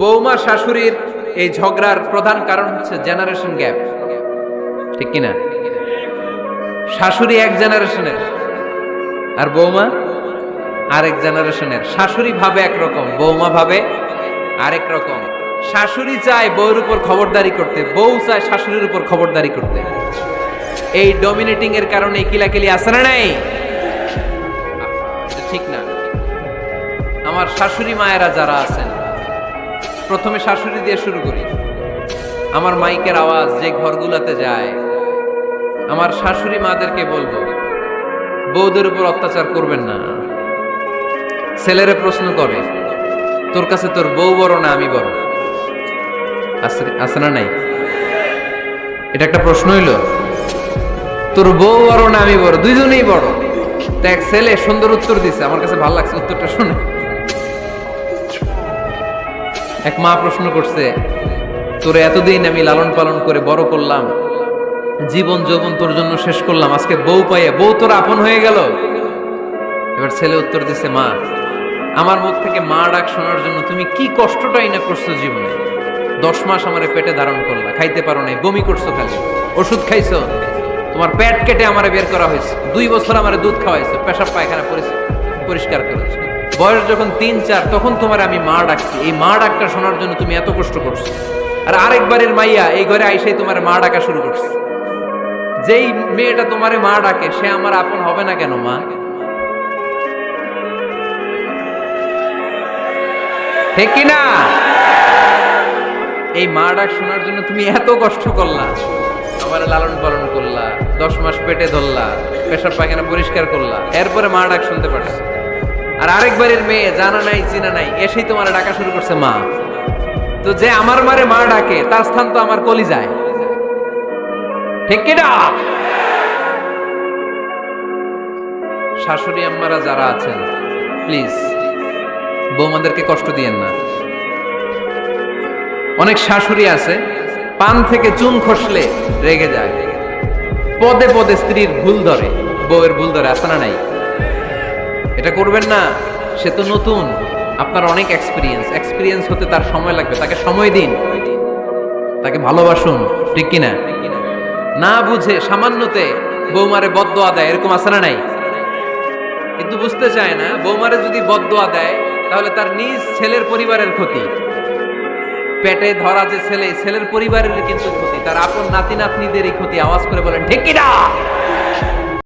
বৌমা শাশুড়ির এই ঝগড়ার প্রধান কারণ হচ্ছে জেনারেশন গ্যাপ, ঠিক কিনা? শাশুড়ি এক জেনারেশনের আর বৌমা আরেক জেনারেশনের। শাশুড়ি ভাবে একরকম, বৌমা ভাবে আরেক রকম। শাশুড়ি চায় বউর উপর খবরদারি করতে, বউ চায় শাশুড়ির উপর খবরদারি করতে। এই ডমিনেটিং এর কারণে কিলাকিলি আছে না নাই? ঠিক না? আমার শাশুড়ি মায়েরা যারা আছেন, প্রথমে শাশুড়ি দিয়ে শুরু করি। আমার মাইকের আওয়াজ যে ঘরগুলোতে যায়, আমার শাশুড়ি মাদেরকে বলবো, বউদের উপর অত্যাচার করবেন না। ছেলেরে প্রশ্ন করে, তোর কাছে তোর বউ বড় না আমি বড়? আছে না নাই? এটা একটা প্রশ্ন হইল। তোর বউ বড় না আমি বড়? দুইজনেই বড়। তা এক ছেলে সুন্দর উত্তর দিছে, আমার কাছে ভালো লাগছে উত্তরটা শুনে। এক মা প্রশ্ন করছে, তোরে এতদিন আমি লালন পালন করে বড় করলাম, জীবন যৌবন তোর জন্য শেষ করলাম, আজকে বউ পাইয়া বউ তোর আপন হয়ে গেল? এবার ছেলে উত্তর দিছে, মা, আমার মুখ থেকে মা ডাক শোনার জন্য তুমি কি কষ্টটাই না করছো জীবনে। 10 মাস আমারে পেটে ধারণ করলা, খাইতে পারো নাই, বমি করছো, খালি ওষুধ খাইছো, তোমার পেট কেটে আমারে বের করা হয়েছে, 2 বছর আমারে দুধ খাওয়াইছো, পেশাব পায়খানা পরিষ্কার করেছো, বয়স যখন 3-4 তখন তোমার আমি মা ডাকছি। এই মা ডাকটা শোনার জন্য তুমি এত কষ্ট করছো, আর আরেকবারের মাইয়া এই ঘরে আইসাই তোমার মা ডাকা শুরু করছে। যেই মেয়েটা তোমারে মা ডাকে সে আমার আপন হবে না কেন মা? ঠিক কিনা? এই মা ডাক শোনার জন্য তুমি এত কষ্ট করলা, আমার লালন পালন করলা, 10 মাস পেটে ধরলা, পেশাব পায়খানা পরিষ্কার করলা, এরপরে মা ডাক শুনতে পারছো। আর আরেকবারের মেয়ে জানা নাই চিনা নাই এসেই তোমার ডাকা শুরু করছে মা। তো যে আমার মারে মা ডাকে তার স্থান তো আমার কলিজায়, ঠিক কিনা? শাশুড়ি আম্মারা যারা আছেন, প্লিজ বৌমাদেরকে কষ্ট দিয়েন না। অনেক শাশুড়ি আছে পান থেকে চুন খসলে রেগে যায়, পদে পদে স্ত্রীর ভুল ধরে, বউয়ের ভুল ধরে, আছে না নাই? এটা করবেন না। সে তো নতুন, আপনার অনেক এক্সপিরিয়েন্স হতে তার সময় লাগবে, তাকে সময় দিন, তাকে ভালোবাসুন, ঠিক কিনা? না বুঝে সামান্যতে বৌমারে বদদোয়া দেয়, এরকম আছে না নাই? কিন্তু বুঝতে চায় না, বৌমারে যদি বদদোয়া দেয় তাহলে তার নিজ ছেলের পরিবারের ক্ষতি, পেটে ধরা যে ছেলে, ছেলের পরিবারের কিন্তু ক্ষতি, তার আপন নাতি নাতনিদেরই ক্ষতি। আওয়াজ করে বলেন ঠিক কিনা?